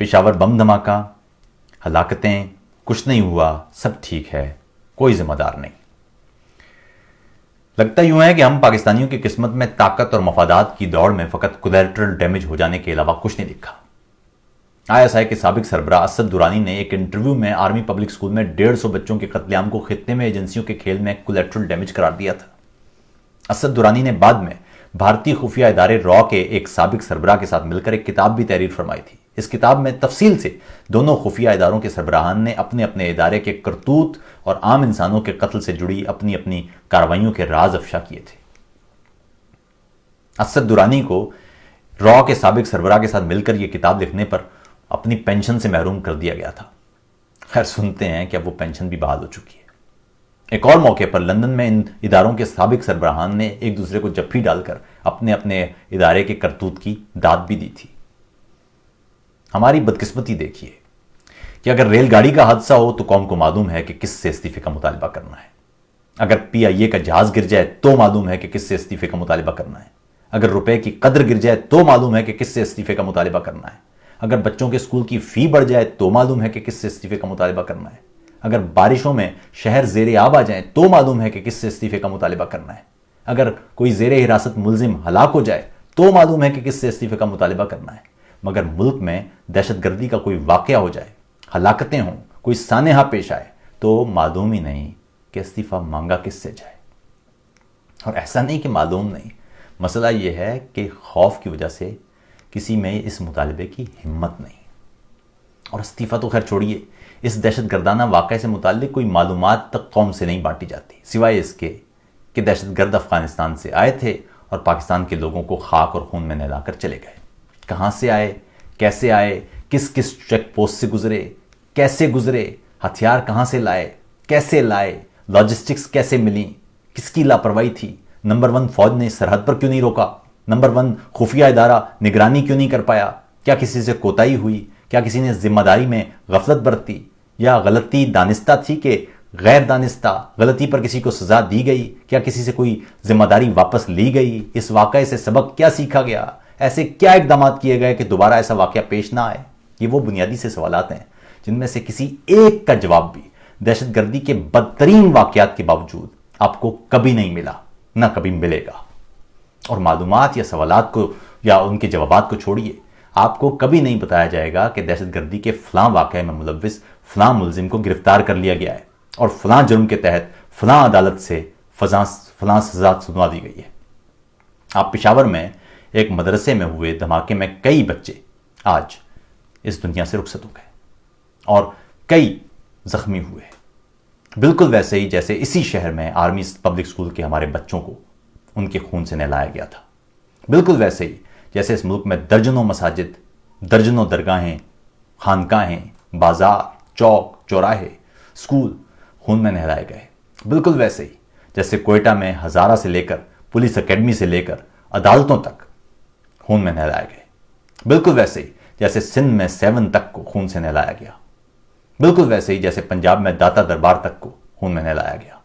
پشاور بم دھماکہ، ہلاکتیں، کچھ نہیں ہوا، سب ٹھیک ہے، کوئی ذمہ دار نہیں۔ لگتا یوں ہے کہ ہم پاکستانیوں کی قسمت میں طاقت اور مفادات کی دوڑ میں فقط کولیٹرل ڈیمیج ہو جانے کے علاوہ کچھ نہیں لکھا۔ ISI کے سابق سربراہ اسد درانی نے ایک انٹرویو میں آرمی پبلک اسکول میں 150 بچوں کے قتل عام کو خطے میں ایجنسیوں کے کھیل میں کولیٹرل ڈیمیج قرار دیا تھا۔ اسد درانی نے بعد میں بھارتی خفیہ ادارے را کے ایک سابق سربراہ کے ساتھ مل کر ایک کتاب بھی تحریر فرمائی تھی۔ اس کتاب میں تفصیل سے دونوں خفیہ اداروں کے سربراہان نے اپنے اپنے ادارے کے کرتوت اور عام انسانوں کے قتل سے جڑی اپنی اپنی کارروائیوں کے راز افشا کیے تھے۔ اسد درانی کو را کے سابق سربراہ کے ساتھ مل کر یہ کتاب لکھنے پر اپنی پینشن سے محروم کر دیا گیا تھا۔ خیر سنتے ہیں کہ اب وہ پینشن بھی بحال ہو چکی ہے۔ ایک اور موقع پر لندن میں ان اداروں کے سابق سربراہان نے ایک دوسرے کو جپھی ڈال کر اپنے اپنے ادارے کے کرتوت کی داد بھی دی تھی۔ ہماری بدقسمتی دیکھیے کہ اگر ریل گاڑی کا حادثہ ہو تو قوم کو معلوم ہے کہ کس سے استعفے کا مطالبہ کرنا ہے۔ اگر PIA کا جہاز گر جائے تو معلوم ہے کہ کس سے استعفے کا مطالبہ کرنا ہے۔ اگر روپے کی قدر گر جائے تو معلوم ہے کہ کس سے استعفے کا مطالبہ کرنا ہے۔ اگر بچوں کے اسکول کی فی بڑھ جائے تو معلوم ہے کہ کس سے استعفے کا مطالبہ کرنا ہے۔ اگر بارشوں میں شہر زیر آب آ جائیں تو معلوم ہے کہ کس سے استعفے کا مطالبہ کرنا ہے۔ اگر کوئی زیر حراست ملزم ہلاک ہو جائے تو معلوم ہے کہ کس سے استعفے کا مطالبہ کرنا ہے۔ مگر ملک میں دہشت گردی کا کوئی واقعہ ہو جائے، ہلاکتیں ہوں، کوئی سانحہ پیش آئے تو معلوم ہی نہیں کہ استعفیٰ مانگا کس سے جائے۔ اور ایسا نہیں کہ معلوم نہیں، مسئلہ یہ ہے کہ خوف کی وجہ سے کسی میں اس مطالبے کی ہمت نہیں۔ اور استعفیٰ تو خیر چھوڑیے، اس دہشت گردانہ واقعے سے متعلق کوئی معلومات تک قوم سے نہیں بانٹی جاتی، سوائے اس کے کہ دہشت گرد افغانستان سے آئے تھے اور پاکستان کے لوگوں کو خاک اور خون میں نہلا کر چلے گئے۔ کہاں سے آئے، کیسے آئے، کس کس چیک پوسٹ سے گزرے، کیسے گزرے، ہتھیار کہاں سے لائے، کیسے لائے، لاجسٹکس کیسے ملیں، کس کی لاپرواہی تھی، نمبر 1 فوج نے سرحد پر کیوں نہیں روکا، نمبر 1 خفیہ ادارہ نگرانی کیوں نہیں کر پایا، کیا کسی سے کوتاہی ہوئی، کیا کسی نے ذمہ داری میں غفلت برتی، یا غلطی دانستہ تھی کہ غیر دانستہ، غلطی پر کسی کو سزا دی گئی، کیا کسی سے کوئی ذمہ داری واپس لی گئی، اس واقعے سے سبق کیا سیکھا گیا، ایسے کیا اقدامات کیے گئے کہ دوبارہ ایسا واقعہ پیش نہ آئے۔ یہ وہ بنیادی سے سوالات ہیں جن میں سے کسی ایک کا جواب بھی دہشت گردی کے بدترین واقعات کے باوجود آپ کو کبھی نہیں ملا، نہ کبھی ملے گا۔ اور معلومات یا سوالات کو یا ان کے جوابات کو چھوڑیے، آپ کو کبھی نہیں بتایا جائے گا کہ دہشت گردی کے فلاں واقعے میں ملوث فلاں ملزم کو گرفتار کر لیا گیا ہے اور فلاں جرم کے تحت فلاں عدالت سے فلاں سزا سنوا دی گئی ہے۔ آپ پشاور میں ایک مدرسے میں ہوئے دھماکے میں کئی بچے آج اس دنیا سے رخصت ہو گئے اور کئی زخمی ہوئے، بالکل ویسے ہی جیسے اسی شہر میں آرمی پبلک اسکول کے ہمارے بچوں کو ان کے خون سے نہلایا گیا تھا، بالکل ویسے ہی جیسے اس ملک میں درجنوں مساجد، درجنوں درگاہیں، خانقاہیں، بازار، چوک، چوراہے، اسکول خون میں نہلائے گئے، بالکل ویسے ہی جیسے کوئٹہ میں ہزارہ سے لے کر پولیس اکیڈمی سے لے کر عدالتوں تک خون میں نہلائے گئے، بالکل ویسے ہی جیسے سندھ میں 7 تک کو خون سے نہلایا گیا، بالکل ویسے ہی جیسے پنجاب میں داتا دربار تک کو خون میں نہلایا گیا،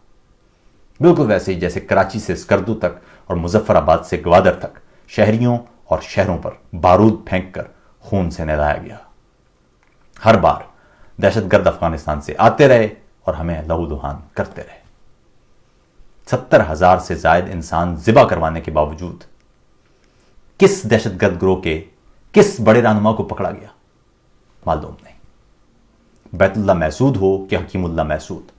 بالکل ویسے ہی جیسے کراچی سے اسکردو تک اور مظفر آباد سے گوادر تک شہریوں اور شہروں پر بارود پھینک کر خون سے نہلایا گیا۔ ہر بار دہشت گرد افغانستان سے آتے رہے اور ہمیں لہو لہان کرتے رہے۔ 70,000 سے زائد انسان ذبح کروانے کے باوجود کس دہشت گرد گروہ کے کس بڑے رہنما کو پکڑا گیا معلوم نہیں۔ بیت اللہ محسود ہو کہ حکیم اللہ محسود،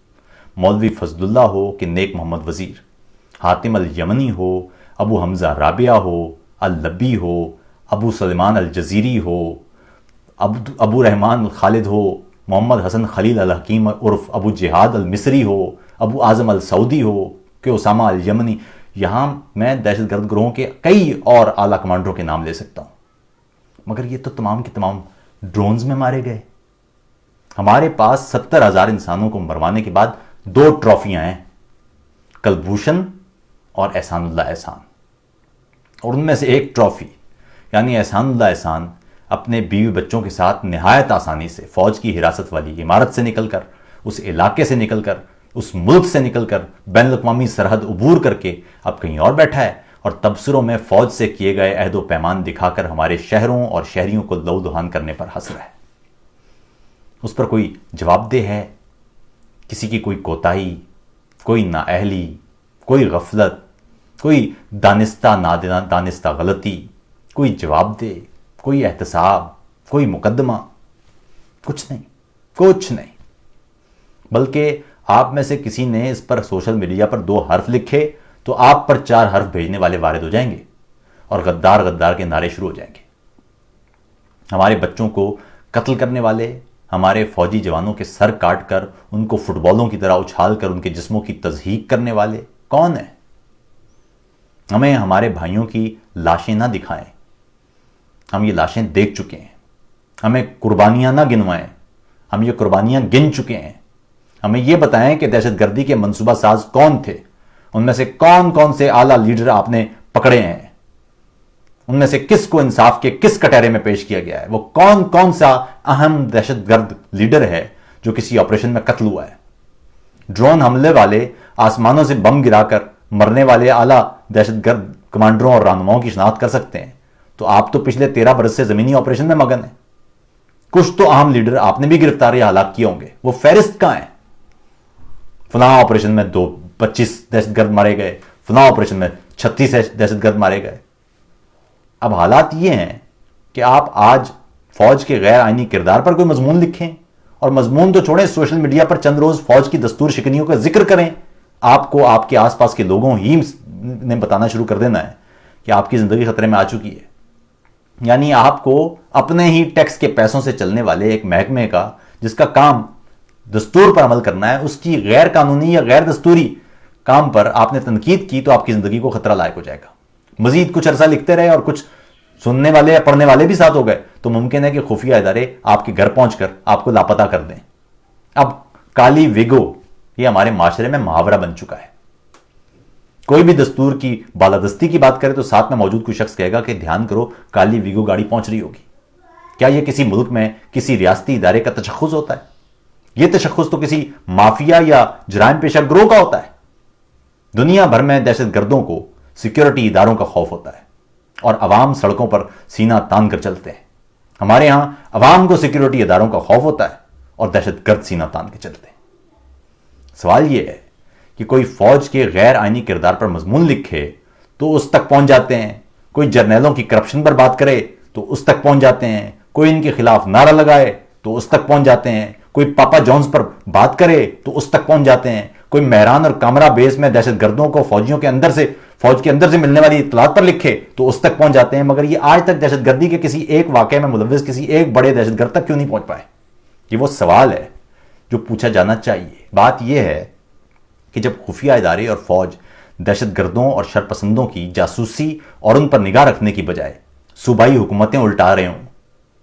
مولوی فضل اللہ ہو کہ نیک محمد وزیر، حاتم الیمنی ہو، ابو حمزہ رابعہ ہو، اللبی ہو، ابو سلیمان الجزیری ہو، ابو رحمان الخالد ہو، محمد حسن خلیل الحکیم عرف ابو جہاد المصری ہو، ابو اعظم السعودی ہو کہ اسامہ الیمنی، یہاں میں دہشت گرد گروہوں کے کئی اور اعلیٰ کمانڈروں کے نام لے سکتا ہوں، مگر یہ تو تمام کے تمام ڈرونز میں مارے گئے۔ ہمارے پاس 70,000 انسانوں کو مروانے کے بعد 2 ٹرافیاں ہیں، کلبھوشن اور احسان اللہ احسان، اور ان میں سے ایک ٹرافی یعنی احسان اللہ احسان اپنے بیوی بچوں کے ساتھ نہایت آسانی سے فوج کی حراست والی عمارت سے نکل کر، اس علاقے سے نکل کر، اس ملک سے نکل کر بین الاقوامی سرحد عبور کر کے اب کہیں اور بیٹھا ہے اور تبصروں میں فوج سے کیے گئے عہد و پیمان دکھا کر ہمارے شہروں اور شہریوں کو لہو لہان کرنے پر ہنس رہا ہے۔ اس پر کوئی جواب دہ ہے؟ کسی کی کوئی کوتاہی، کوئی نااہلی، کوئی غفلت، کوئی دانستہ نادانستہ غلطی، کوئی جواب دہ، کوئی احتساب، کوئی مقدمہ؟ کچھ نہیں، کچھ نہیں۔ بلکہ آپ میں سے کسی نے اس پر سوشل میڈیا پر 2 حرف لکھے تو آپ پر 4 حرف بھیجنے والے وارد ہو جائیں گے اور غدار غدار کے نعرے شروع ہو جائیں گے۔ ہمارے بچوں کو قتل کرنے والے، ہمارے فوجی جوانوں کے سر کاٹ کر ان کو فٹ بالوں کی طرح اچھال کر ان کے جسموں کی تضحیک کرنے والے کون ہیں؟ ہمیں ہمارے بھائیوں کی لاشیں نہ دکھائیں، ہم یہ لاشیں دیکھ چکے ہیں۔ ہمیں قربانیاں نہ گنوائیں، ہم یہ قربانیاں گن چکے ہیں۔ ہمیں یہ بتائیں کہ دہشت گردی کے منصوبہ ساز کون تھے، ان میں سے کون کون سے اعلیٰ لیڈر آپ نے پکڑے ہیں، ان میں سے کس کو انصاف کے کس کٹہرے میں پیش کیا گیا ہے، وہ کون کون سا اہم دہشت گرد لیڈر ہے جو کسی آپریشن میں قتل ہوا ہے۔ ڈرون حملے والے، آسمانوں سے بم گرا کر مرنے والے اعلیٰ دہشت گرد کمانڈروں اور رہنماؤں کی شناخت کر سکتے ہیں، تو آپ تو پچھلے 13 برس سے زمینی آپریشن میں مگن ہیں۔ کچھ تو اہم لیڈر آپ نے بھی گرفتار یا ہلاک کیے ہوں گے، وہ فہرست کہاں ہے؟ فلاں آپریشن میں 25 دہشت گرد مارے گئے، فلاں آپریشن میں 36 دہشت گرد مارے گئے۔ اب حالات یہ ہیں کہ آپ آج فوج کے غیر آئینی کردار پر کوئی مضمون لکھیں، اور مضمون تو چھوڑیں، سوشل میڈیا پر چند روز فوج کی دستور شکنیوں کا ذکر کریں، آپ کو آپ کے آس پاس کے لوگوں ہی نے بتانا شروع کر دینا ہے کہ آپ کی زندگی خطرے میں آ چکی ہے۔ یعنی آپ کو اپنے ہی ٹیکس کے پیسوں سے چلنے والے ایک محکمے کا، جس کا کام دستور پر عمل کرنا ہے، اس کی غیر قانونی یا غیر دستوری کام پر آپ نے تنقید کی تو آپ کی زندگی کو خطرہ لاحق ہو جائے گا۔ مزید کچھ عرصہ لکھتے رہے اور کچھ سننے والے یا پڑھنے والے بھی ساتھ ہو گئے تو ممکن ہے کہ خفیہ ادارے آپ کے گھر پہنچ کر آپ کو لاپتہ کر دیں۔ اب کالی وگو یہ ہمارے معاشرے میں محاورہ بن چکا ہے۔ کوئی بھی دستور کی بالادستی کی بات کرے تو ساتھ میں موجود کوئی شخص کہے گا کہ دھیان کرو کالی ویگو گاڑی پہنچ رہی ہوگی۔ کیا یہ کسی ملک میں کسی ریاستی ادارے کا تشخص ہوتا ہے؟ یہ تشخص تو کسی مافیا یا جرائم پیشہ گروہ کا ہوتا ہے۔ دنیا بھر میں دہشت گردوں کو سیکیورٹی اداروں کا خوف ہوتا ہے اور عوام سڑکوں پر سینہ تان کر چلتے ہیں۔ ہمارے ہاں عوام کو سیکیورٹی اداروں کا خوف ہوتا ہے اور دہشت گرد سینہ تان کے چلتے ہیں۔ سوال یہ ہے کہ کوئی فوج کے غیر آئینی کردار پر مضمون لکھے تو اس تک پہنچ جاتے ہیں، کوئی جرنیلوں کی کرپشن پر بات کرے تو اس تک پہنچ جاتے ہیں، کوئی ان کے خلاف نعرہ لگائے تو اس تک پہنچ جاتے ہیں، کوئی پاپا جونز پر بات کرے تو اس تک پہنچ جاتے ہیں، کوئی مہران اور کامرا بیس میں دہشت گردوں کو فوج کے اندر سے ملنے والی اطلاعات پر لکھے تو اس تک پہنچ جاتے ہیں، مگر یہ آج تک دہشت گردی کے کسی ایک واقعے میں ملوث کسی ایک بڑے دہشت گرد تک کیوں نہیں پہنچ پائے؟ یہ وہ سوال ہے جو پوچھا جانا چاہیے۔ بات یہ ہے کہ جب خفیہ ادارے اور فوج دہشت گردوں اور شرپسندوں کی جاسوسی اور ان پر نگاہ رکھنے کی بجائے صوبائی حکومتیں الٹا رہے ہوں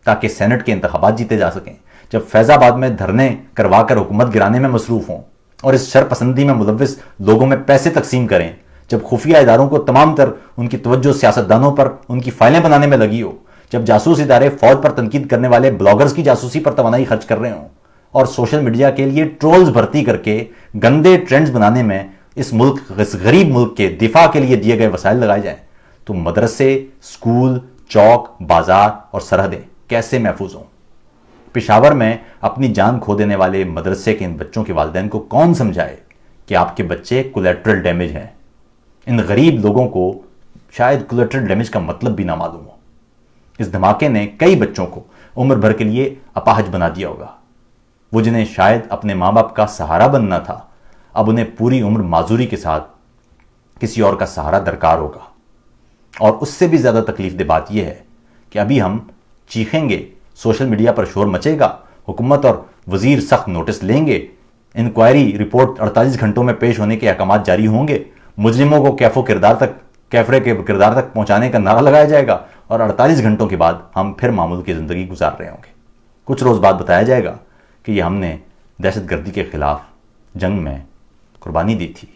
تاکہ سینٹ کے انتخابات جیتے جا سکیں، جب فیض آباد میں دھرنے کروا کر حکومت گرانے میں مصروف ہوں اور اس شرپسندی میں ملوث لوگوں میں پیسے تقسیم کریں، جب خفیہ اداروں کو تمام تر ان کی توجہ سیاستدانوں پر ان کی فائلیں بنانے میں لگی ہو، جب جاسوس ادارے فوج پر تنقید کرنے والے بلاگرز کی جاسوسی پر توانائی خرچ کر رہے ہوں اور سوشل میڈیا کے لیے ٹرولز بھرتی کر کے گندے ٹرینڈز بنانے میں اس غریب ملک کے دفاع کے لیے دیے گئے وسائل لگائے جائیں، تو مدرسے، سکول، چوک، بازار اور سرحدیں کیسے محفوظ ہوں؟ پشاور میں اپنی جان کھو دینے والے مدرسے کے ان بچوں کے والدین کو کون سمجھائے کہ آپ کے بچے کولیٹرل ڈیمیج ہیں؟ ان غریب لوگوں کو شاید کولیٹرل ڈیمیج کا مطلب بھی نہ معلوم ہو۔ اس دھماکے نے کئی بچوں کو عمر بھر کے لیے اپاہج بنا دیا ہوگا۔ وہ جنہیں شاید اپنے ماں باپ کا سہارا بننا تھا، اب انہیں پوری عمر معذوری کے ساتھ کسی اور کا سہارا درکار ہوگا۔ اور اس سے بھی زیادہ تکلیف دہ بات یہ ہے کہ ابھی ہم چیخیں گے، سوشل میڈیا پر شور مچے گا، حکومت اور وزیر سخت نوٹس لیں گے، انکوائری رپورٹ 48 گھنٹوں میں پیش ہونے کے احکامات جاری ہوں گے، مجرموں کو کیفرے کے کردار تک پہنچانے کا نعرہ لگایا جائے گا، اور 48 گھنٹوں کے بعد ہم پھر معمول کی زندگی گزار رہے ہوں گے۔ کچھ روز بعد بتایا جائے گا کہ یہ ہم نے دہشت گردی کے خلاف جنگ میں قربانی دی تھی۔